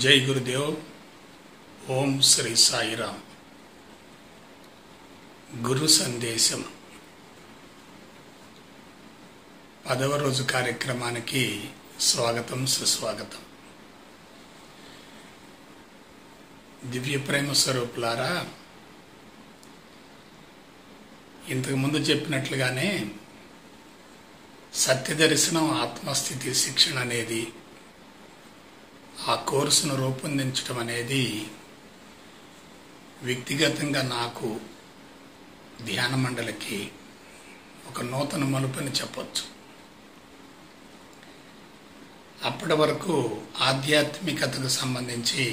జై గురుదేవ్. ఓం శ్రీ సాయిరామ్. గురు సందేశం 10వ రోజు కార్యక్రమానికి స్వాగతం, సుస్వాగతం. దివ్య ప్రేమ స్వరూపులారా, ఇంతకుముందు చెప్పినట్లుగానే సత్యదర్శనం ఆత్మస్థితి శిక్షణ అనేది, ఆ కోర్సును రూపొందించడం అనేది వ్యక్తిగతంగా నాకు ధ్యాన మండలికి ఒక నూతన మలుపని చెప్పొచ్చు. అప్పటి వరకు ఆధ్యాత్మికతకు సంబంధించి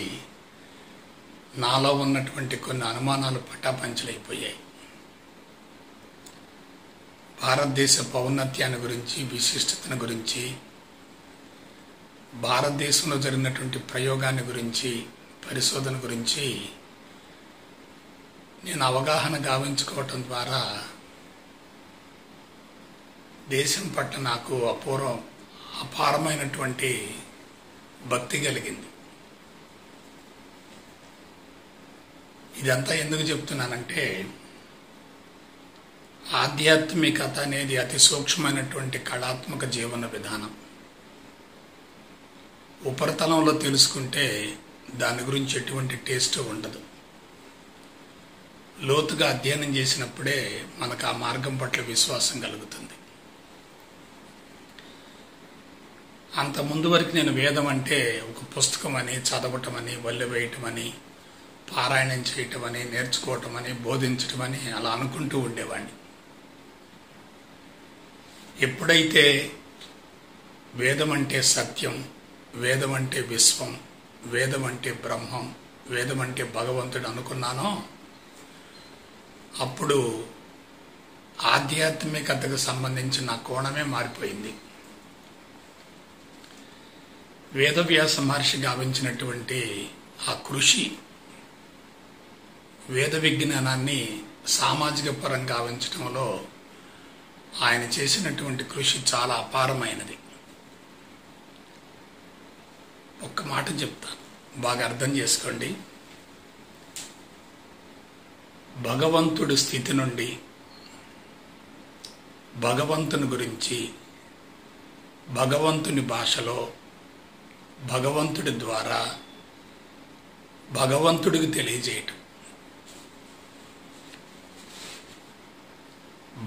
నాలో ఉన్నటువంటి కొన్ని అనుమానాలు పటాపంచలైపోయాయి. భారతదేశ పౌన్నత్యాన్ని గురించి, విశిష్టతను గురించి, భారతదేశంలో జరిగినటువంటి ప్రయోగాన్ని గురించి, పరిశోధన గురించి నేను అవగాహన గావించుకోవటం ద్వారా దేశం పట్ల నాకు అపారమైనటువంటి భక్తి కలిగింది. ఇదంతా ఎందుకు చెప్తున్నానంటే, ఆధ్యాత్మికత అనేది అతి సూక్ష్మమైనటువంటి కళాత్మక జీవన విధానం. ఉపరితలంలో తెలుసుకుంటే దాని గురించి ఎటువంటి టేస్ట్ ఉండదు. లోతుగా అధ్యయనం చేసినప్పుడే మనకు ఆ మార్గం పట్ల విశ్వాసం కలుగుతుంది. అంత ముందు వరకు నేను వేదం అంటే ఒక పుస్తకం అని, చదవటం అని, వల్లె వేయటం అని, పారాయణం చేయటం అని, నేర్చుకోవటం అని, బోధించటం అని అలా అనుకుంటూ ఉండేవాడిని. ఎప్పుడైతే వేదం అంటే సత్యం, వేదం అంటే విశ్వం, వేదం అంటే బ్రహ్మం, వేదం అంటే భగవంతుడు అనుకున్నానో, అప్పుడు ఆధ్యాత్మికతకు సంబంధించిన కోణమే మారిపోయింది. వేదవ్యాస మహర్షి గావించినటువంటి ఆ కృషి, వేద విజ్ఞానాన్ని సామాజిక పరంగా గావించడంలో ఆయన చేసినటువంటి కృషి చాలా అపారమైనది. ఒక్క మాట చెప్తాను, బాగా అర్థం చేసుకోండి. భగవంతుడి స్థితి నుండి, భగవంతుని గురించి, భగవంతుని భాషలో, భగవంతుడి ద్వారా భగవంతుడికి తెలియజేయటం.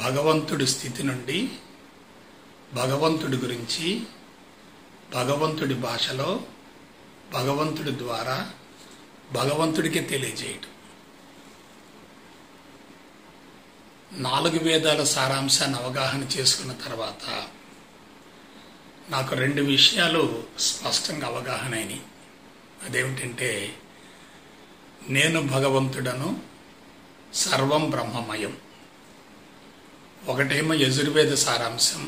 భగవంతుడి స్థితి నుండి, భగవంతుడి గురించి, భగవంతుడి భాషలో, భగవంతుడి ద్వారా భగవంతుడికే తెలియజేయటం. 4 వేదాల సారాంశాన్ని అవగాహన చేసుకున్న తర్వాత నాకు 2 విషయాలు స్పష్టంగా అవగాహన అయినాయి. అదేమిటంటే, నేను భగవంతుడను, సర్వం బ్రహ్మమయం. ఒకటేమో యజుర్వేద సారాంశం,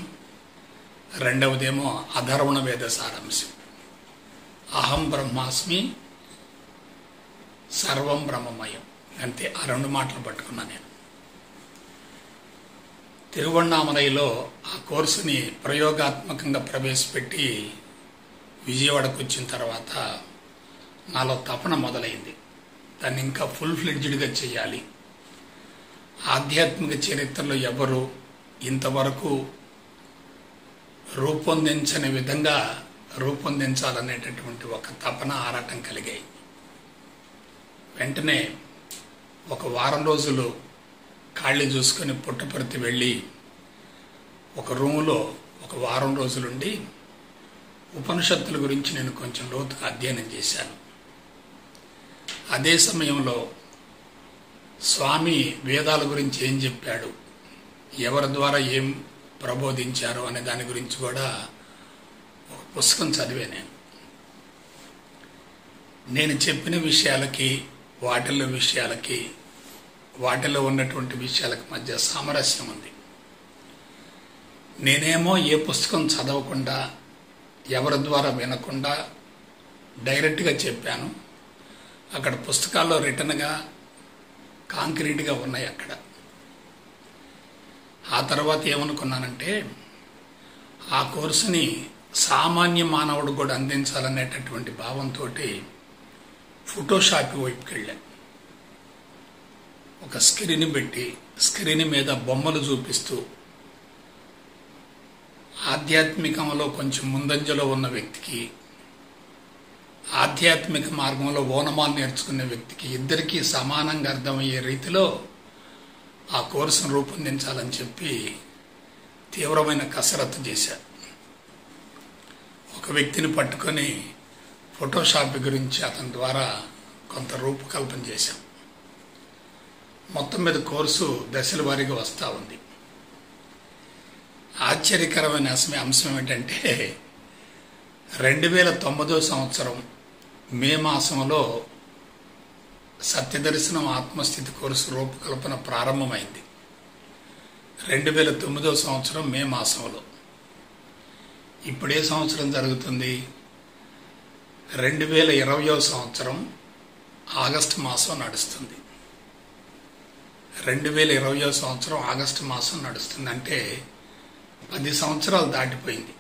రెండవదేమో అధర్వణ వేద సారాంశం. అహం బ్రహ్మాస్మి, సర్వం బ్రహ్మమయం. అంతే, ఆ 2 మాటలు పట్టుకున్నా నేను. తిరువణ్ణామలైలో ఆ కోర్సుని ప్రయోగాత్మకంగా ప్రవేశపెట్టి విజయవాడకు వచ్చిన తర్వాత నాలో తపన మొదలైంది. దాన్ని ఇంకా ఫుల్ ఫ్లెడ్జ్డ్గా చేయాలి. ఆధ్యాత్మిక చరిత్రలో ఎవరు ఇంతవరకు రూపొందించని విధంగా రూపొందించాలనేటటువంటి ఒక తపన, ఆరాటం కలిగాయి. వెంటనే ఒక వారం రోజులు ఖాళీ చూసుకొని పుట్టపర్తి వెళ్ళి ఒక రూములో ఒక వారం రోజులుండి ఉపనిషత్తుల గురించి నేను కొంచెం లోతుగా అధ్యయనం చేశాను. అదే సమయంలో స్వామి వేదాల గురించి ఏం చెప్పాడు, ఎవరి ద్వారా ఏం ప్రబోధించారు అనే దాని గురించి కూడా ఒక పుస్తకం చదివే. నేను చెప్పిన విషయాలకి, వాటిల్లో ఉన్నటువంటి విషయాలకు మధ్య సామరస్యం ఉంది. నేనేమో ఏ పుస్తకం చదవకుండా, ఎవరి ద్వారా వినకుండా డైరెక్ట్గా చెప్పాను. అక్కడ పుస్తకాల్లో రిటర్న్గా కాంక్రీట్గా ఉన్నాయి అక్కడ. ఆ తర్వాత ఏమనుకున్నానంటే, ఆ కోర్సుని సామాన్య మానవుడు కూడా అందించాలనేటటువంటి భావంతో ఫోటోషాప్ వైపుకి వెళ్ళా. ఒక స్క్రీన్ పెట్టి స్క్రీన్ మీద బొమ్మలు చూపిస్తూ ఆధ్యాత్మికంలో కొంచెం ముందంజలో ఉన్న వ్యక్తికి, ఆధ్యాత్మిక మార్గంలో ఓనమాలు నేర్చుకునే వ్యక్తికి ఇద్దరికీ సమానంగా అర్థమయ్యే రీతిలో ఆ కోర్సును రూపొందించాలని చెప్పి తీవ్రమైన కసరత్తు చేశారు. ఒక వ్యక్తిని పట్టుకొని ఫోటోషాప్ గురించి అతని ద్వారా కొంత రూపకల్పన చేశాం. మొత్తం మీద కోర్సు దశల వారీగా వస్తూ ఉంది. ఆశ్చర్యకరమైన అంశం ఏంటంటే 2009 సంవత్సరం మే మాసంలో సత్యదర్శనం ఆత్మస్థితి కోర్సు రూపకల్పన ప్రారంభమైంది. 2009 సంవత్సరం మే మాసంలో. ఇప్పుడే సంవత్సరం జరుగుతుంది? 2020 సంవత్సరం ఆగస్టు మాసం నడుస్తుంది. 2020 సంవత్సరం ఆగస్టు మాసం నడుస్తుంది. అంటే 10 సంవత్సరాలు దాటిపోయింది.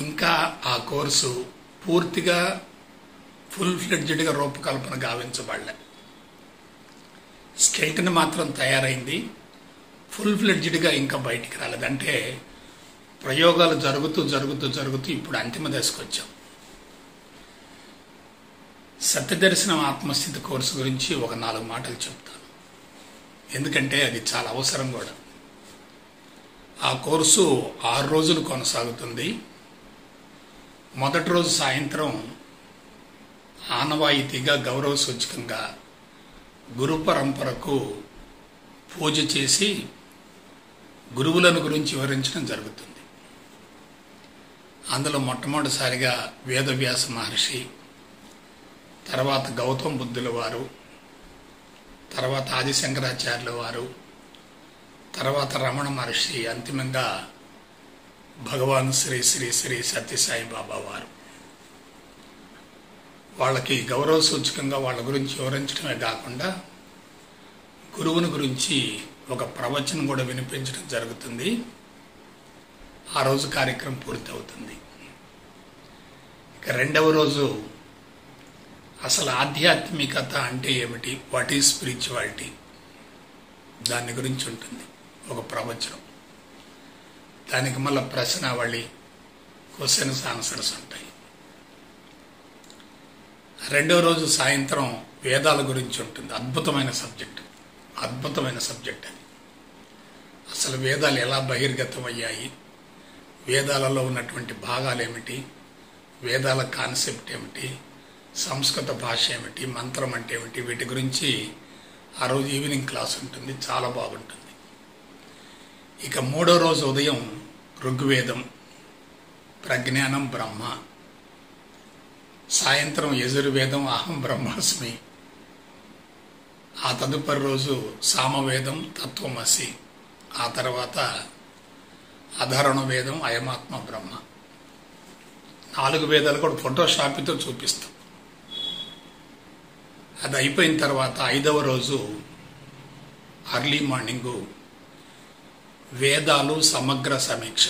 ఇంకా ఆ కోర్సు పూర్తిగా ఫుల్ ఫ్లెడ్జ్డ్గా రూపకల్పన గావించబడలే. స్కెల్టన్ మాత్రం తయారైంది, ఫుల్ ఫ్లెడ్జ్డ్గా ఇంకా బయటికి రాలేదు. అంటే ప్రయోగాలు జరుగుతూ ఇప్పుడు అంతిమ దశకు వచ్చాం. సత్యదర్శనం ఆత్మస్థితి కోర్సు గురించి ఒక 4 మాటలు చెప్తాను, ఎందుకంటే అది చాలా అవసరం కూడా. ఆ కోర్సు 6 రోజులు కొనసాగుతుంది. మొదటి రోజు సాయంత్రం ఆనవాయితీగా గౌరవ సూచకంగా గురు పరంపరకు పూజ చేసి గురువులను గురించి వివరించడం జరుగుతుంది. అందులో మొట్టమొదటిసారిగా వేదవ్యాస మహర్షి, తర్వాత గౌతమ బుద్ధుల వారు, తర్వాత ఆదిశంకరాచార్యుల వారు, తర్వాత రమణ మహర్షి, అంతిమంగా భగవాన్ శ్రీ శ్రీ శ్రీ సత్యసాయి బాబా వారు. వాళ్ళకి గౌరవ సూచకంగా వాళ్ళ గురించి వివరించడమే కాకుండా గురువుని గురించి ఒక ప్రవచనం కూడా వినిపించడం జరుగుతుంది. ఆ రోజు కార్యక్రమం పూర్తవుతుంది. ఇక రెండవ రోజు అసలు ఆధ్యాత్మికత అంటే ఏమిటి, వాట్ ఈజ్ స్పిరిచువాలిటీ, దాని గురించి ఉంటుంది ఒక ప్రవచనం. దానికి మళ్ళీ ప్రశ్నావళి, క్వశ్చన్స్ ఆన్సర్స్ ఉంటాయి. రెండవ రోజు సాయంత్రం వేదాల గురించి ఉంటుంది. అద్భుతమైన సబ్జెక్ట్ అది. అసలు వేదాలు ఎలా బహిర్గతం అయ్యాయి, వేదాలలో ఉన్నటువంటి భాగాలు ఏమిటి, వేదాల కాన్సెప్ట్ ఏమిటి, సంస్కృత భాష ఏమిటి, మంత్రం అంటే ఏమిటి, వీటి గురించి ఆ రోజు ఈవినింగ్ క్లాస్ ఉంటుంది. చాలా బాగుంటుంది. ఇక మూడో రోజు ఉదయం ఋగ్వేదం, ప్రజ్ఞానం, బ్రహ్మ. సాయంత్రం యజుర్వేదం, అహం బ్రహ్మాస్మి. ఆ తదుపరి రోజు సామవేదం, తత్వమసి. ఆ తర్వాత అధర్వణ వేదం, అయమాత్మ బ్రహ్మ. 4 వేదాలు కూడా ఫోటోషాప్తో చూపిస్తాం. అది అయిపోయిన తర్వాత 5వ రోజు అర్లీ మార్నింగు వేదాలు సమగ్ర సమీక్ష.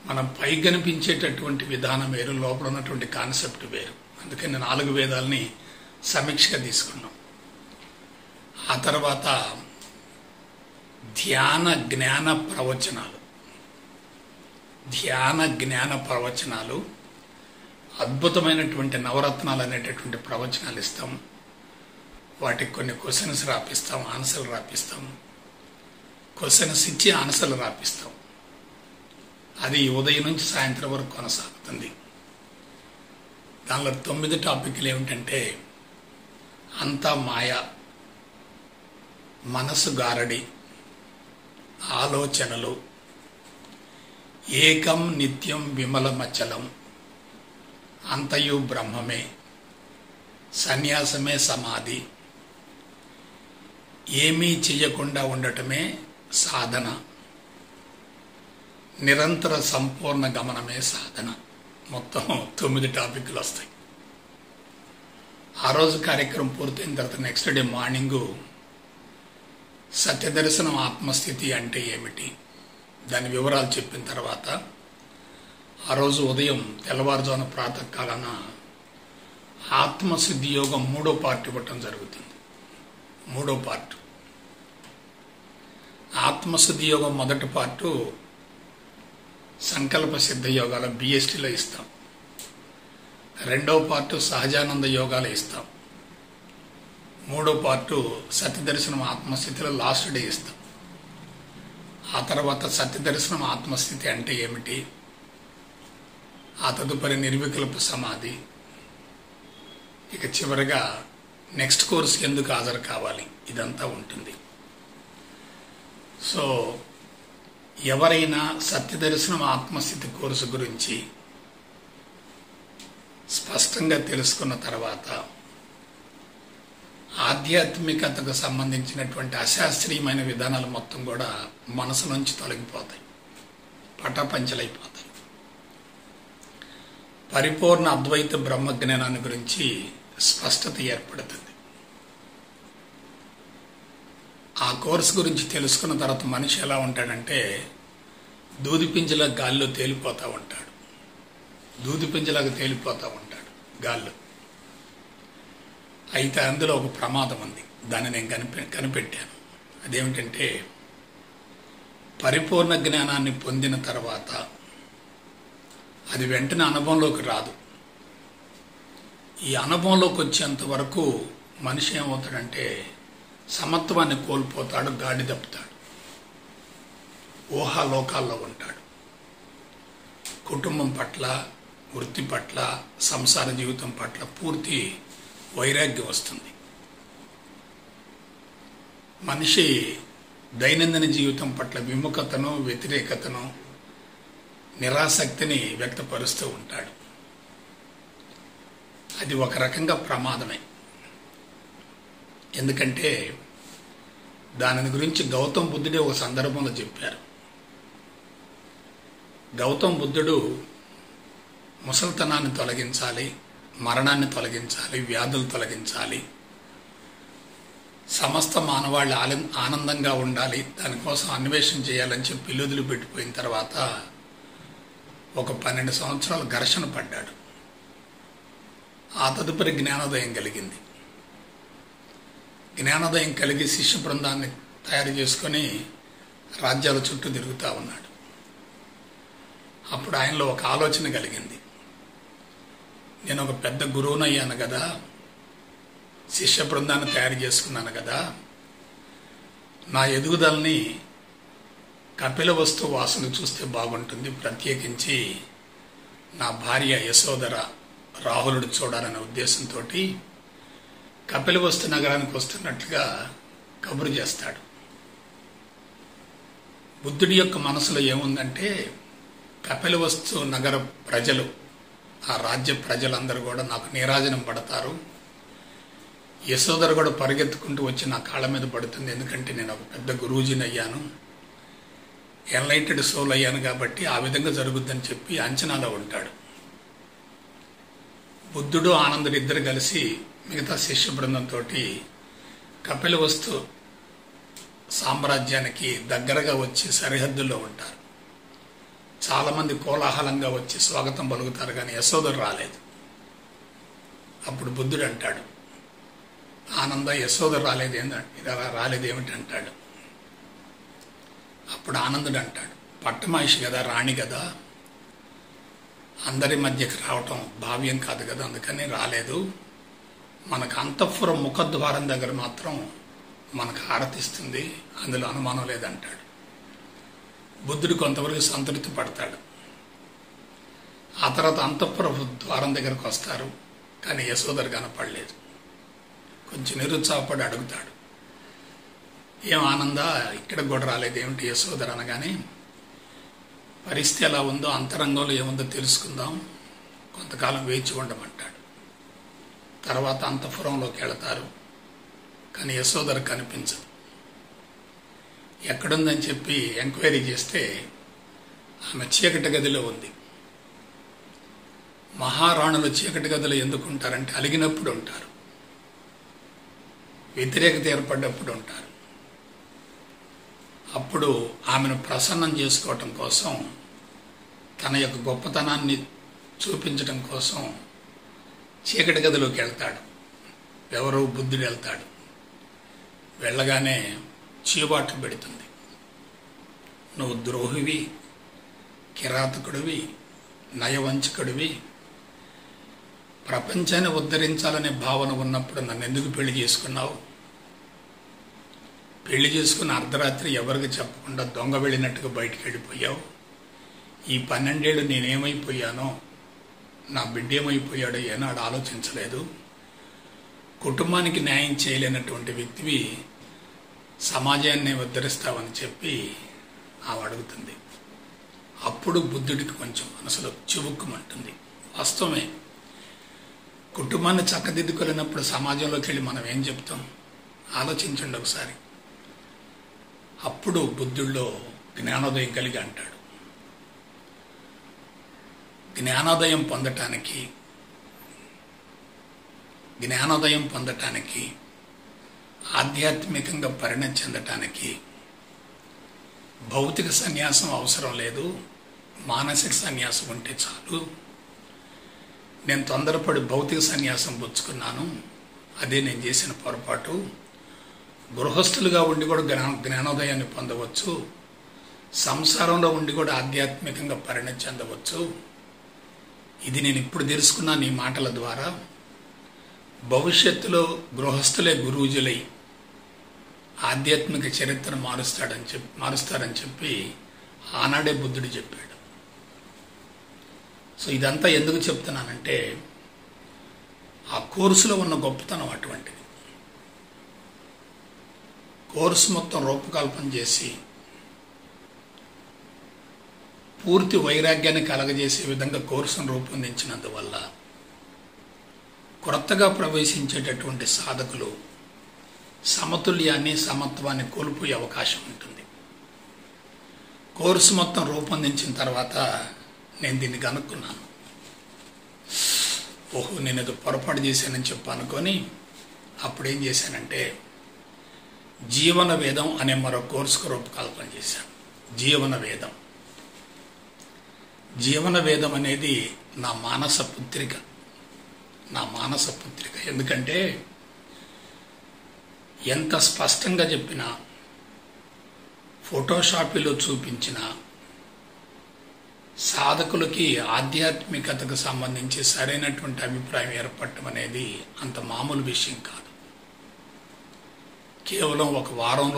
మనం పై కనిపించేటటువంటి విధానం వేరు, లోపల ఉన్నటువంటి కాన్సెప్ట్ వేరు. అందుకని 4 వేదాలని సమీక్షగా తీసుకున్నాం. ఆ తర్వాత ధ్యాన జ్ఞాన ప్రవచనాలు, అద్భుతమైనటువంటి నవరత్నాలు అనేటటువంటి ప్రవచనాలు ఇస్తాం. వాటికి కొన్ని క్వశ్చన్స్ రాపిస్తాం, ఆన్సర్లు రాపిస్తాం. క్వశ్చన్స్ ఇచ్చి ఆన్సర్లు రాపిస్తాం. అది ఉదయం నుంచి సాయంత్రం వరకు కొనసాగుతుంది. దానిలో 9 టాపిక్లు ఏమిటంటే అంతా మాయ, మనసు గారడి, ఆలోచనలు, ఏకం నిత్యం విమలమచలం, అంతయు బ్రహ్మమే, సన్యాసమే సమాధి, ఏమీ చెయ్యకుండా ఉండటమే సాధన, నిరంతర సంపూర్ణ గమనమే సాధన. మొత్తం 9 టాపిక్లు వస్తాయి. ఆ రోజు కార్యక్రమం పూర్తయిన తర్వాత నెక్స్ట్ డే మార్నింగు సత్యదర్శనం ఆత్మస్థితి అంటే ఏమిటి, దాని వివరాలు చెప్పిన తర్వాత ఆ రోజు ఉదయం తెల్లవారుజామున ప్రాతకాలాన ఆత్మసిద్ధి యోగం 3వ పార్ట్ ఇవ్వటం జరుగుతుంది. 3వ పార్ట్ ఆత్మసిద్ధి యోగం మొదటి పార్టు సంకల్ప సిద్ధ యోగాల బిఎస్టీలో ఇస్తాం. 2వ పార్టు సహజానంద యోగాలు ఇస్తాం. 3వ పార్టు సత్యదర్శనం ఆత్మస్థితిలో లాస్ట్ డే ఇస్తాం. ఆ తర్వాత సత్యదర్శనం ఆత్మస్థితి అంటే ఏమిటి, ఆ తదుపరి నిర్వికల్ప సమాధి, ఇక చివరిగా నెక్స్ట్ కోర్స్ ఎందుకు హాజరు కావాలి, ఇదంతా ఉంటుంది. సో ఎవరైనా సత్యదర్శనం ఆత్మస్థితి కోర్సు గురించి స్పష్టంగా తెలుసుకున్న తర్వాత ఆధ్యాత్మికతకు సంబంధించినటువంటి అశాస్త్రీయమైన విధానాలు మొత్తం కూడా మనసు నుంచి తొలగిపోతాయి, పటాపంచలైపోతాయి. పరిపూర్ణ అద్వైత బ్రహ్మజ్ఞానాన్ని గురించి స్పష్టత ఏర్పడుతుంది. ఆ కోర్సు గురించి తెలుసుకున్న తర్వాత మనిషి ఎలా ఉంటాడంటే దూదిపింజలా గాల్లో తేలిపోతూ ఉంటాడు. దూదిపింజలాగా తేలిపోతూ ఉంటాడు గాల్లో. అయితే అందులో ఒక ప్రమాదం ఉంది, దాన్ని నేను కనిపెట్టాను. అదేమిటంటే పరిపూర్ణ జ్ఞానాన్ని పొందిన తర్వాత అది వెంటనే అనుభవంలోకి రాదు. ఈ అనుభవంలోకి వచ్చేంత వరకు మనిషి ఏమవుతాడంటే సమత్వాన్ని కోల్పోతాడు, గాడి తప్పుతాడు, ఊహాలోకాల్లో ఉంటాడు. కుటుంబం పట్ల, వృత్తి పట్ల, సంసార జీవితం పట్ల పూర్తి వైరాగ్యం వస్తుంది. మనిషి దైనందిన జీవితం పట్ల విముఖతను, వ్యతిరేకతను, నిరాసక్తిని వ్యక్తపరుస్తూ ఉంటాడు. అది ఒక రకంగా ప్రమాదమే. ఎందుకంటే దాని గురించి గౌతమ బుద్ధుడే ఒక సందర్భంలో చెప్పారు. గౌతమ బుద్ధుడు ముసలితనాన్ని తొలగించాలి, మరణాన్ని తొలగించాలి, వ్యాధులు తొలగించాలి, సమస్త మానవాళ్ళు ఆనందంగా ఉండాలి, దానికోసం అన్వేషణ చేయాలని చెప్పి పిల్లుదులు పెట్టిపోయిన తర్వాత ఒక 12 సంవత్సరాలు ఘర్షణ పడ్డాడు. ఆ తదుపరి జ్ఞానోదయం కలిగింది. జ్ఞానోదయం కలిగి శిష్య బృందాన్ని తయారు చేసుకొని రాజ్యాల చుట్టూ తిరుగుతూ ఉన్నాడు. అప్పుడు ఆయనలో ఒక ఆలోచన కలిగింది. నేను ఒక పెద్ద గురువునయ్యాను కదా, శిష్య బృందాన్ని తయారు చేసుకున్నాను కదా, నా ఎదుగుదలని కపిల వస్తు వాసన చూస్తే బాగుంటుంది, ప్రత్యేకించి నా భార్య యశోదర రాహులుడు చూడాలనే ఉద్దేశంతో కపిలవస్తు నగరానికి వస్తున్నట్లుగా కబురు చేస్తాడు. బుద్ధుడి యొక్క మనసులో ఏముందంటే కపిలవస్తు నగర ప్రజలు, ఆ రాజ్య ప్రజలందరూ కూడా నాకు నీరాజనం పడతారు, యశోదర కూడా పరిగెత్తుకుంటూ వచ్చి నా కాళ్ళ మీద పడుతుంది, ఎందుకంటే నేను ఒక పెద్ద గురూజీని అయ్యాను, ఎన్లైటెడ్ సోల్ అయ్యాను కాబట్టి ఆ విధంగా జరుగుద్దని చెప్పి అంచనాలో ఉంటాడు. బుద్ధుడు ఆనందుడు ఇద్దరు కలిసి మిగతా శిష్య బృందంతో కపిలవస్తు సామ్రాజ్యానికి దగ్గరగా వచ్చి సరిహద్దుల్లో ఉంటారు. చాలామంది కోలాహలంగా వచ్చి స్వాగతం పలుకుతారు, కానీ యశోదరు రాలేదు. అప్పుడు బుద్ధుడు అంటాడు, ఆనంద యశోదరు రాలేదేమిటి అంటాడు. అప్పుడు ఆనందుడు అంటాడు, పట్టమహిషి కదా, రాణి కదా, అందరి మధ్యకి రావటం భావ్యం కాదు కదా, అందుకని రాలేదు. మనకు అంతఃపురం ముఖద్వారం దగ్గర మాత్రం మనకు హారతిస్తుంది, అందులో అనుమానం లేదంటాడు. బుద్ధుడు కొంతవరకు సంతృప్తి పడతాడు. ఆ తర్వాత అంతఃపుర ద్వారం దగ్గరకు వస్తారు, కానీ యశోదరు కనపడలేదు. కొంచెం నిరుత్సాహపడి అడుగుతాడు, ఏం ఆనంద ఇక్కడ కూడా రాలేదు ఏమిటి యశోదరు అనగానే, పరిస్థితి ఎలా ఉందో అంతరంగంలో ఏముందో తెలుసుకుందాం, కొంతకాలం వేచి ఉండమంటాడు. తర్వాత అంతఃపురంలోకి వెళతారు, కానీ యశోదరు కనిపించదు. ఎక్కడుందని చెప్పి ఎంక్వైరీ చేస్తే ఆమె చీకటి గదిలో ఉంది. మహారాణులు చీకటి గదిలో ఎందుకు ఉంటారంటే అలిగినప్పుడు ఉంటారు, వ్యతిరేకత ఏర్పడ్డప్పుడు ఉంటారు. అప్పుడు ఆమెను ప్రసన్నం చేసుకోవటం కోసం తన తన యొక్క గొప్పతనాన్ని చూపించడం కోసం చీకటి గదిలోకి వెళ్తాడు. ఎవరో బుద్ధుడు వెళ్తాడు. వెళ్ళగానే చీబాట్లు పెడుతుంది. నువ్వు ద్రోహివి, కిరాతకుడివి, నయవంచకుడివి, ప్రపంచాన్ని ఉద్ధరించాలనే భావన ఉన్నప్పుడు నన్ను ఎందుకు పెళ్లి చేసుకున్నావు? పెళ్లి చేసుకున్న అర్ధరాత్రి ఎవరికి చెప్పకుండా దొంగ వెళ్ళినట్టుగా బయటికి వెళ్ళిపోయావు. ఈ 12 ఏళ్ళు నేనేమైపోయానో, నా బిడ్డ ఏమైపోయాడో ఏనాడు ఆలోచించలేదు. కుటుంబానికి న్యాయం చేయలేనటువంటి వ్యక్తివి సమాజాన్ని ఉద్ధరిస్తావని చెప్పి ఆమె అడుగుతుంది. అప్పుడు బుద్ధుడికి కొంచెం మనసులో చివుక్కుమంటుంది. వాస్తవమే, కుటుంబాన్ని చక్కదిద్దుకోలేనప్పుడు సమాజంలోకి వెళ్ళి మనం ఏం చెప్తాం? ఆలోచించండి ఒకసారి. అప్పుడు బుద్ధుడిలో జ్ఞానోదయం కలిగి అంటాడు, జ్ఞానోదయం పొందటానికి ఆధ్యాత్మికంగా పరిణతి చెందటానికి భౌతిక సన్యాసం అవసరం లేదు, మానసిక సన్యాసం ఉంటే చాలు. నేను తొందరపడి భౌతిక సన్యాసం పుచ్చుకున్నాను, అదే నేను చేసిన పొరపాటు. గృహస్థులుగా ఉండి కూడా జ్ఞానోదయాన్ని పొందవచ్చు, సంసారంలో ఉండి కూడా ఆధ్యాత్మికంగా పరిణతి చెందవచ్చు. ఇది నేను ఇప్పుడు తెలుసుకున్నాను ఈ మాటల ద్వారా. భవిష్యత్తులో గృహస్థులే గురూజులై ఆధ్యాత్మిక చరిత్రను మారుస్తారని చెప్పి ఆనాడే బుద్ధుడు చెప్పాడు. సో ఇదంతా ఎందుకు చెప్తున్నానంటే, ఆ కోర్సులో ఉన్న గొప్పతనం అటువంటిది. కోర్సు మొత్తం రూపకల్పన చేసి పూర్తి వైరాగ్యాన్ని కలగజేసే విధంగా కోర్సును రూపొందించినందువల్ల కొత్తగా ప్రవేశించేటటువంటి సాధకులు సమతుల్యాన్ని, సమత్వాన్ని కోల్పోయే అవకాశం ఉంటుంది. కోర్సు మొత్తం రూపొందించిన తర్వాత నేను దీన్ని కనుక్కున్నాను. ఓహో, నేను ఏదో పొరపాటు చేశానని చెప్పి అనుకొని అప్పుడేం చేశానంటే, జీవన వేదం అనే మరో కోర్సుకు రూపకల్పన చేశాను. జీవన వేదం అనేది నా మానస పుత్రిక. ఎందుకంటే ఎంత స్పష్టంగా చెప్పినా, ఫోటోషాపీలో చూపించిన సాధకులకి ఆధ్యాత్మికతకు సంబంధించి సరైనటువంటి అభిప్రాయం ఏర్పడటం అనేది అంత మామూలు విషయం కాదు. కేవలం ఒక వారం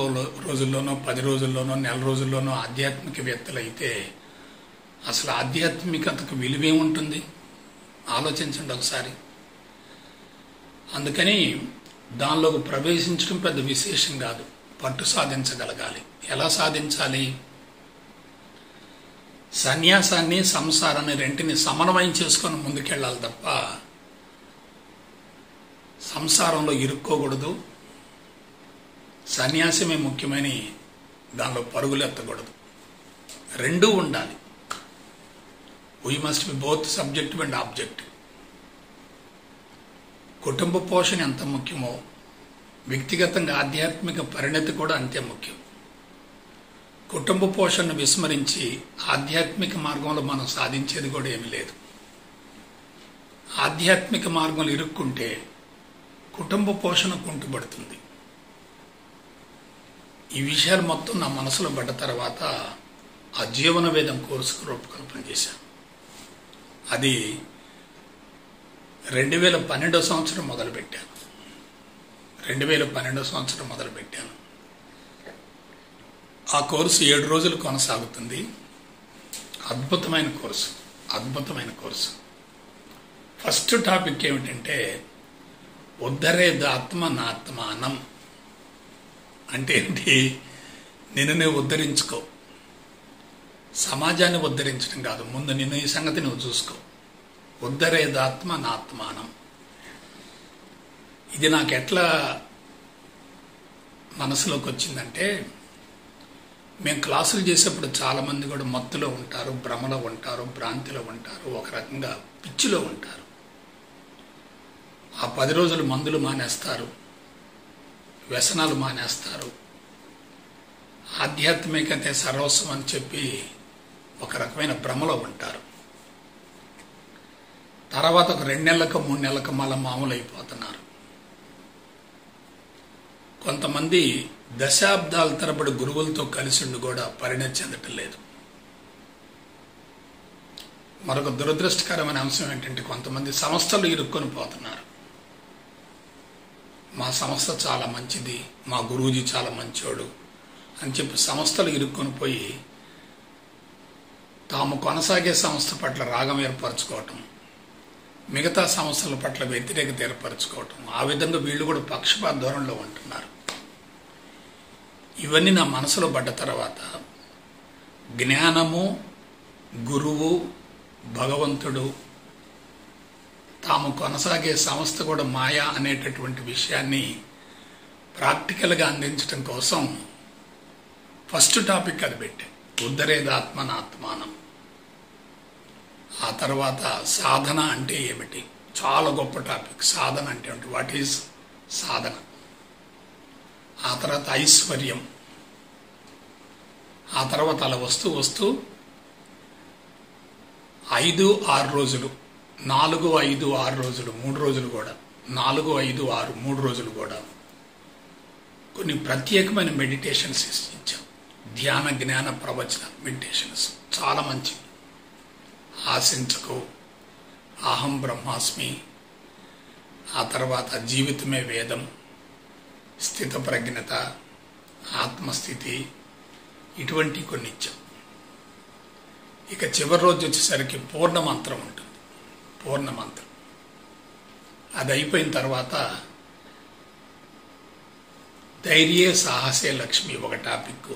రోజుల్లోనో, 10 రోజుల్లోనో, నెల రోజుల్లోనో ఆధ్యాత్మికవేత్తలు అయితే అసలు ఆధ్యాత్మికతకు విలువే ఉంటుంది? ఆలోచించండి ఒకసారి. అందుకని దానిలోకి ప్రవేశించడం పెద్ద విశేషం కాదు, పట్టు సాధించగలగాలి. ఎలా సాధించాలి? సన్యాసాన్ని, సంసారాన్ని రెంటిని సమన్వయం చేసుకొని ముందుకెళ్ళాలి తప్ప సంసారంలో ఇరుక్కోకూడదు. సన్యాసమే ముఖ్యమైన దానిలో పరుగులు ఎత్తకూడదు. రెండూ ఉండాలి. We must be both subjective and objective. కుటుంబ పోషణ ఎంత ముఖ్యమో, వ్యక్తిగతంగా ఆధ్యాత్మిక పరిణతి కూడా అంతే ముఖ్యం. కుటుంబ పోషణను విస్మరించి ఆధ్యాత్మిక మార్గంలో మనం సాధించేది కూడా ఏమీ లేదు. ఆధ్యాత్మిక మార్గంలో ఇరుక్కుంటే కుటుంబ పోషణ కుంటుపడుతుంది. ఈ విషయాలు మొత్తం నా మనసులో పడ్డ తర్వాత ఆ జీవన వేదం కోర్సుకు రూపకల్పన చేశాను. అది 2012 సంవత్సరం మొదలుపెట్టాను. ఆ కోర్సు 7 రోజులు కొనసాగుతుంది. అద్భుతమైన కోర్సు. ఫస్ట్ టాపిక్ ఏమిటంటే, ఉద్ధరేదాత్మ నాత్మానం అంటే ఏంటి? నిన్ను ఉద్ధరించుకో. సమాజాన్ని ఉద్ధరించడం కాదు, ముందు నిన్ను, ఈ సంగతి నువ్వు చూసుకో. ఉద్ధరేదాత్మ నాత్మానం. ఇది నాకు ఎట్లా మనసులోకి వచ్చిందంటే, మేము క్లాసులు చేసేప్పుడు చాలామంది కూడా మత్తులో ఉంటారు, భ్రమలో ఉంటారు, భ్రాంతిలో ఉంటారు, ఒక రకంగా పిచ్చిలో ఉంటారు. ఆ 10 రోజులు మందులు మానేస్తారు, వ్యసనాలు మానేస్తారు, ఆధ్యాత్మికతే సర్వస్వం అని చెప్పి ఒక రకమైన భ్రమలో ఉంటారు. తర్వాత ఒక 2 నెలలకు 3 నెలలకు మళ్ళీ మామూలు అయిపోతున్నారు. కొంతమంది దశాబ్దాల తరబడి గురువులతో కలిసి ఉండి కూడా పరిణతి చెందటం లేదు. మరొక దురదృష్టకరమైన అంశం ఏంటంటే కొంతమంది సంస్థలు ఇరుక్కొని పోతున్నారు. మా సంస్థ చాలా మంచిది, మా గురూజీ చాలా మంచోడు అని చెప్పి సంస్థలు ఇరుక్కొని పోయి తాము కొనసాగే సంస్థ పట్ల రాగం ఏర్పరచుకోవటం, మిగతా సంస్థల పట్ల వ్యతిరేకత ఏర్పరచుకోవటం, ఆ విధంగా వీళ్ళు కూడా పక్షపాత ధోరణిలో ఉంటున్నారు. ఇవన్నీ నా మనసులో పడ్డ తర్వాత జ్ఞానము, గురువు, భగవంతుడు, తాము కొనసాగే సంస్థ కూడా మాయా అనేటటువంటి విషయాన్ని ప్రాక్టికల్గా అందించడం కోసం ఫస్ట్ టాపిక్ అది పెట్టే ఉద్ధరేదాత్మనాత్మానం. ఆ తర్వాత సాధన అంటే ఏమిటి, చాలా గొప్ప టాపిక్. సాధన అంటే ఏమిటి, వాట్ ఈజ్ సాధన. ఆ తర్వాత ఐశ్వర్యం. ఆ తర్వాత అలా వస్తూ వస్తూ 5-6 రోజులు, 4-5-6 రోజులు, 3 రోజులు కూడా, 4-5-6 3 రోజులు కూడా కొన్ని ప్రత్యేకమైన మెడిటేషన్స్ ఇచ్చాం. ధ్యాన జ్ఞాన ప్రవచన మెడిటేషన్స్ చాలా మంచి. ఆశించకు, అహం బ్రహ్మాస్మి, ఆ తర్వాత జీవితమే వేదం, స్థితప్రజ్ఞత, ఆత్మస్థితి, ఇటువంటి కొన్ని ఇచ్చాం. ఇక చివరి రోజు వచ్చేసరికి పూర్ణమంత్రం ఉంటుంది. పూర్ణమంత్రం అది అయిపోయిన తర్వాత ధైర్యే సాహసే లక్ష్మి ఒక టాపిక్,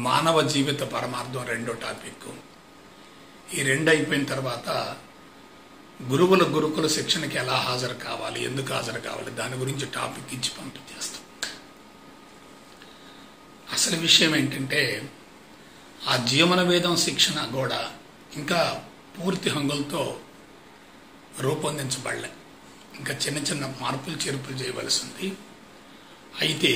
మానవ జీవిత పరమార్థం 2వ టాపిక్. ఈ 2 అయిపోయిన తర్వాత గురుకుల శిక్షణకి ఎలా హాజరు కావాలి, ఎందుకు హాజరు కావాలి, దాని గురించి టాపిక్ ఇచ్చి పంపించేస్తాం. అసలు విషయం ఏంటంటే ఆ జీవన వేదం శిక్షణ కూడా ఇంకా పూర్తి హంగులతో రూపొందించబడలే. ఇంకా చిన్న చిన్న మార్పులు చేర్పులు చేయవలసి ఉంది. అయితే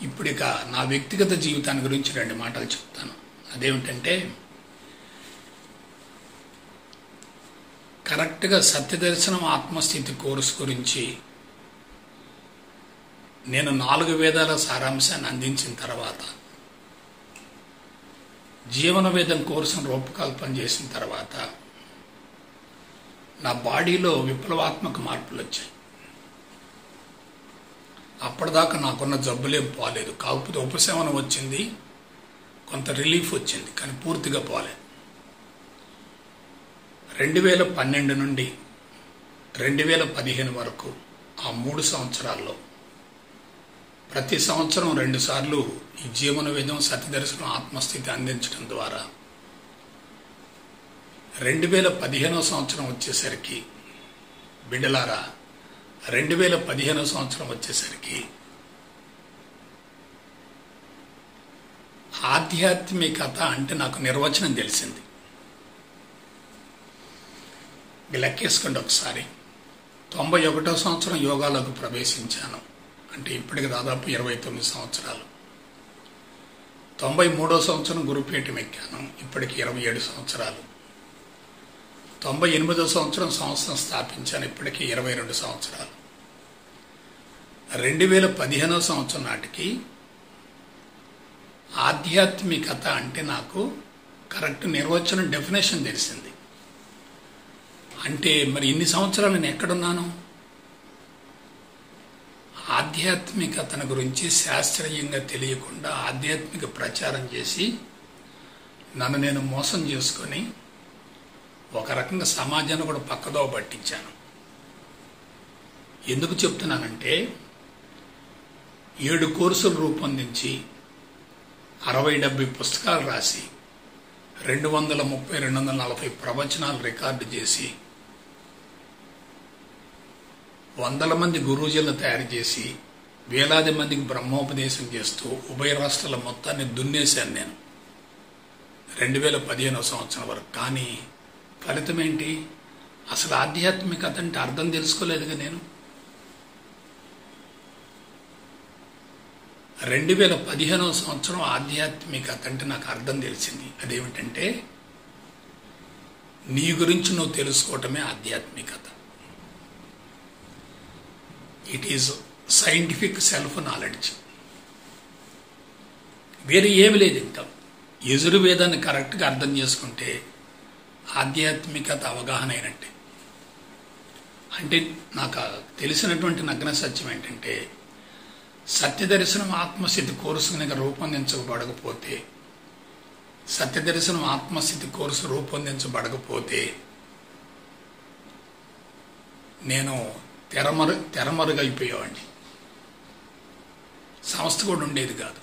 ఇప్పుడిక నా వ్యక్తిగత జీవితాన్ని గురించి 2 మాటలు చెప్తాను. అదేమిటంటే కరెక్ట్గా సత్యదర్శనం ఆత్మస్థితి కోర్సు గురించి నేను 4 వేదాల సారాంశాన్ని అందించిన తర్వాత, జీవన వేదం కోర్సును రూపకల్పన చేసిన తర్వాత నా బాడీలో విప్లవాత్మక మార్పులు వచ్చాయి. అప్పటిదాకా నాకున్న జబ్బులేం పోలేదు, కాకపోతే ఉపశమనం వచ్చింది, కొంత రిలీఫ్ వచ్చింది, కానీ పూర్తిగా పోలేదు. 2012 నుండి 2015 వరకు ఆ 3 సంవత్సరాల్లో ప్రతి సంవత్సరం 2 సార్లు ఈ జీవన వేదం సత్యదర్శనం ఆత్మస్థితి అందించడం ద్వారా 2015 సంవత్సరం వచ్చేసరికి బిడ్డలారా, 2015 సంవత్సరం వచ్చేసరికి ఆధ్యాత్మికత అంటే నాకు నిర్వచనం తెలిసింది. లెక్కేసుకోండి ఒకసారి. 91 సంవత్సరం యోగాలోకి ప్రవేశించాను, అంటే ఇప్పటికి దాదాపు 29 సంవత్సరాలు. 93 సంవత్సరం గురుపీఠం ఎక్కాను, ఇప్పటికి 27 సంవత్సరాలు. 98 సంవత్సరం సంస్థను స్థాపించాను, ఇప్పటికి 22 సంవత్సరాలు. 2015 సంవత్సరం నాటికి ఆధ్యాత్మికత అంటే నాకు కరెక్ట్ నిర్వచనం, డెఫినేషన్ తెలిసింది. అంటే మరి ఇన్ని సంవత్సరాలు నేను ఎక్కడున్నాను? ఆధ్యాత్మికతను గురించి శాస్త్రీయంగా తెలియకుండా ఆధ్యాత్మిక ప్రచారం చేసి నన్ను నేను మోసం చేసుకొని ఒక రకంగా సమాజాన్ని కూడా పక్కదోవ పట్టించాను. ఎందుకు చెప్తున్నానంటే 7 కోర్సులు రూపొందించి 60-70 పుస్తకాలు రాసి 230-240 ప్రవచనాలు రికార్డు చేసి 100 మంది గురూజీలను తయారు చేసి వేలాది మందికి బ్రహ్మోపదేశం చేస్తూ ఉభయ రాష్ట్రాల మొత్తాన్ని దున్నేశాను నేను 2015 సంవత్సరం వరకు. కానీ ఫలితం ఏంటి? అసలు ఆధ్యాత్మికత అంటే అర్థం తెలుసుకోలేదుగా నేను. 2015 సంవత్సరం ఆధ్యాత్మికత అంటే నాకు అర్థం తెలిసింది. అదేమిటంటే నీ గురించి నువ్వు తెలుసుకోవటమే ఆధ్యాత్మికత. It is scientific self knowledge. వేరే ఏమి లేదు. ఇంకా యజుర్వేదాన్ని కరెక్ట్గా అర్థం చేసుకుంటే ఆధ్యాత్మికత అవగాహన అయినట్టే. అంటే నాకు తెలిసినటువంటి నగ్న సత్యం ఏంటంటే, సత్యదర్శనం ఆత్మస్థితి కోర్సు కనుక రూపొందించబడకపోతే, సత్యదర్శనం ఆత్మస్థితి కోర్సు రూపొందించబడకపోతే నేను తెరమరుగైపోయేవాడిని. సంస్థ కూడా ఉండేది కాదు.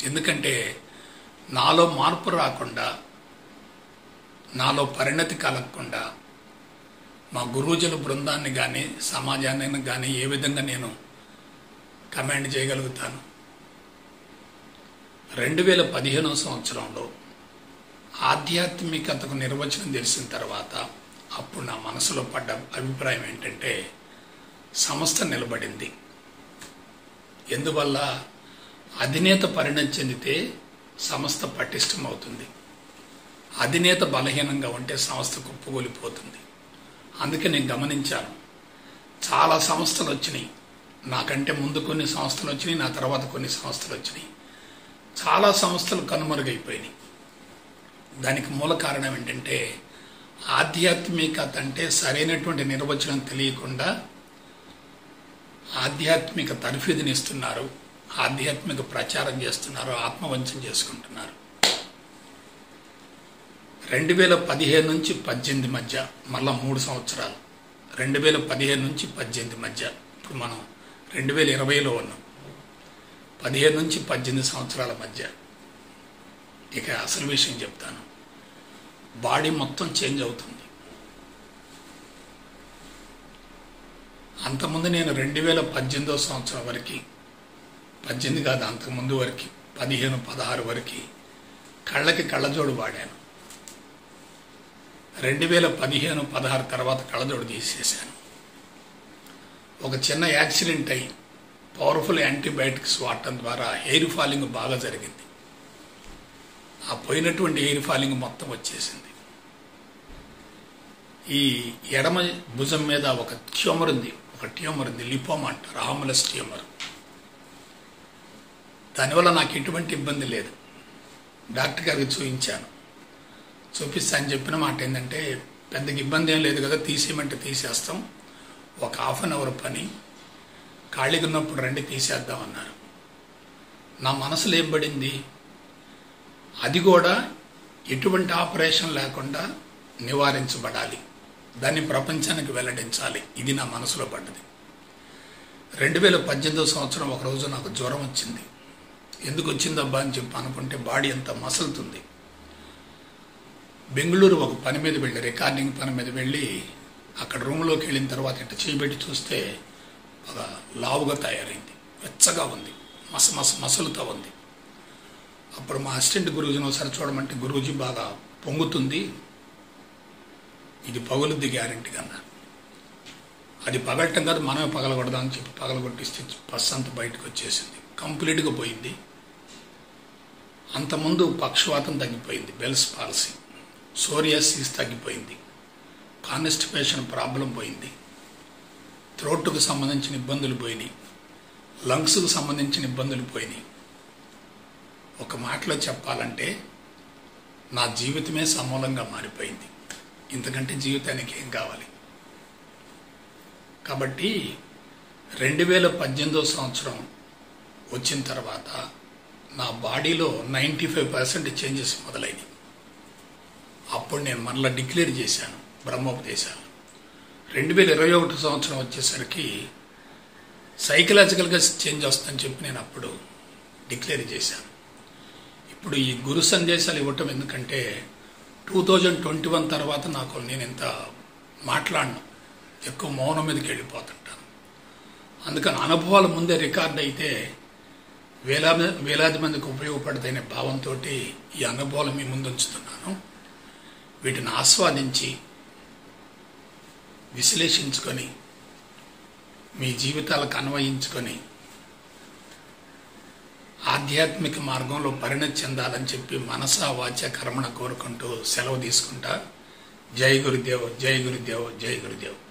ఎందుకంటే నాలో మార్పు రాకుండా, నాలో పరిణతి కలగకుండా మా గురువుజుల బృందాన్ని కానీ సమాజాన్ని కానీ ఏ విధంగా నేను కమాండ్ చేయగలుగుతాను? 2015 సంవత్సరంలో ఆధ్యాత్మికతకు నిర్వచనం తెలిసిన తర్వాత అప్పుడు నా మనసులో పడ్డ అభిప్రాయం ఏంటంటే, సంస్థ నిలబడింది. ఎందువల్ల? అధినేత పరిణతి చెందితే సంస్థ పటిష్టమవుతుంది. అధినేత బలహీనంగా ఉంటే సంస్థ కుప్పగూలిపోతుంది. అందుకే నేను గమనించాను, చాలా సంస్థలు వచ్చినాయి. నాకంటే ముందు కొన్ని సంస్థలు వచ్చినాయి, నా తర్వాత కొన్ని సంస్థలు వచ్చినాయి. చాలా సంస్థలు కనుమరుగైపోయినాయి. దానికి మూల కారణం ఏంటంటే, ఆధ్యాత్మికత అంటే సరైనటువంటి నిర్వచనం తెలియకుండా ఆధ్యాత్మిక తర్ఫీదునిస్తున్నారు, ఆధ్యాత్మిక ప్రచారం చేస్తున్నారు, ఆత్మవంచన చేసుకుంటున్నారు. 2015 నుంచి 18 మధ్య, మళ్ళా 3 సంవత్సరాలు, 2015 నుంచి 18 మధ్య, ఇప్పుడు మనం 2020లో ఉన్నాం. 15 నుంచి 18 సంవత్సరాల మధ్య ఇక అసలు విషయం చెప్తాను. బాడీ మొత్తం చేంజ్ అవుతుంది. అంతకుముందు నేను 2018 సంవత్సరం వరకు, 18 కాదు అంతకుముందు వరకు, 15, 16 వరకు కళ్ళకి కళ్ళజోడు వాడాను. 2015, 16 తర్వాత కళ్ళజోడు తీసేశాను. ఒక చిన్న యాక్సిడెంట్ అయ్యి పవర్ఫుల్ యాంటీబయాటిక్స్ వాడటం ద్వారా హెయిర్ ఫాలింగ్ బాగా జరిగింది. ఆ పోయినటువంటి హెయిర్ ఫాలింగ్ మొత్తం వచ్చేసింది. ఈ ఎడమ భుజం మీద ఒక ట్యూమర్ ఉంది, లిపోమా అంటారు, హార్మ్లెస్ ట్యూమర్. దానివల్ల నాకు ఎటువంటి ఇబ్బంది లేదు. డాక్టర్ గారికి చూపించాను. చూపిస్తా అని చెప్పిన మాట ఏంటంటే, పెద్దగా ఇబ్బంది ఏం లేదు కదా, తీసేయమంటే తీసేస్తాం, ఒక ½ అన్ అవర్ పని, ఖాళీగా ఉన్నప్పుడు రండి తీసేద్దాం అన్నారు. నా మనసులో ఏం పడింది, అది కూడా ఎటువంటి ఆపరేషన్ లేకుండా నివారించబడాలి, దాన్ని ప్రపంచానికి వెల్లడించాలి. ఇది నా మనసులో పడ్డది. 2018 సంవత్సరం ఒకరోజు నాకు జ్వరం వచ్చింది. ఎందుకు వచ్చిందబ్బా అని చెప్పి అనుకుంటే బాడీ అంతా మసలుతుంది. బెంగళూరు ఒక పని మీద వెళ్ళి, రికార్డింగ్ పని మీద వెళ్ళి, అక్కడ రూమ్లోకి వెళ్ళిన తర్వాత ఇట్లా చేయబెట్టి చూస్తే ఒక లావుగా తయారైంది, వెచ్చగా ఉంది, మసలుతూ ఉంది. అప్పుడు మా అసిస్టెంట్ గురూజీని ఒకసారి చూడమంటే, గురూజీ బాగా పొంగుతుంది, ఇది పగులుద్ది గ్యారెంటీగా అన్నారు. అది పగలటం కాదు, మనమే పగలగొడదామని చెప్పి పగలగొట్టిస్తే పస్సు అంతా బయటకు వచ్చేసింది, కంప్లీట్గా పోయింది. అంతకుముందు పక్షవాతం తగ్గిపోయింది, బెల్స్ పాలసీ, సోరియాసిస్ తగ్గిపోయింది, కాన్స్టిపేషన్ ప్రాబ్లం పోయింది, థ్రోట్కు సంబంధించిన ఇబ్బందులు పోయినాయి, లంగ్స్కు సంబంధించిన ఇబ్బందులు పోయినాయి. ఒక మాటలో చెప్పాలంటే నా జీవితమే సమూలంగా మారిపోయింది. ఇంతకంటే జీవితానికి ఏం కావాలి? కాబట్టి 2018 సంవత్సరం వచ్చిన తర్వాత నా బాడీలో 95% చేంజెస్ మొదలైనవి. అప్పుడు నేను మరలా డిక్లేర్ చేశాను బ్రహ్మోపదేశాలు. 2021 సంవత్సరం వచ్చేసరికి సైకలాజికల్గా చేంజ్ వస్తుందని చెప్పి నేను అప్పుడు డిక్లేర్ చేశాను. ఇప్పుడు ఈ గురు సందేశాలు ఇవ్వటం ఎందుకంటే 2021 తర్వాత నాకు నేను ఎంత మాట్లాడను, ఎక్కువ మౌనం మీదకి వెళ్ళిపోతుంటాను. అందుకని అనుభవాలు ముందే రికార్డ్ అయితే వేలాది మందికి ఉపయోగపడతాయనే భావంతో ఈ అనుభవాలు మీ ముందు ఉంచుతున్నాను. వీటిని ఆస్వాదించి విశ్లేషించుకొని మీ జీవితాలకు అన్వయించుకొని ఆధ్యాత్మిక మార్గంలో పరిణతి చెందాలని చెప్పి మనసా వాచ కర్మణ కోరుకుంటూ సెలవు తీసుకుంటా. జై గురుదేవ్, జై గురుదేవ్, జై గురుదేవ్.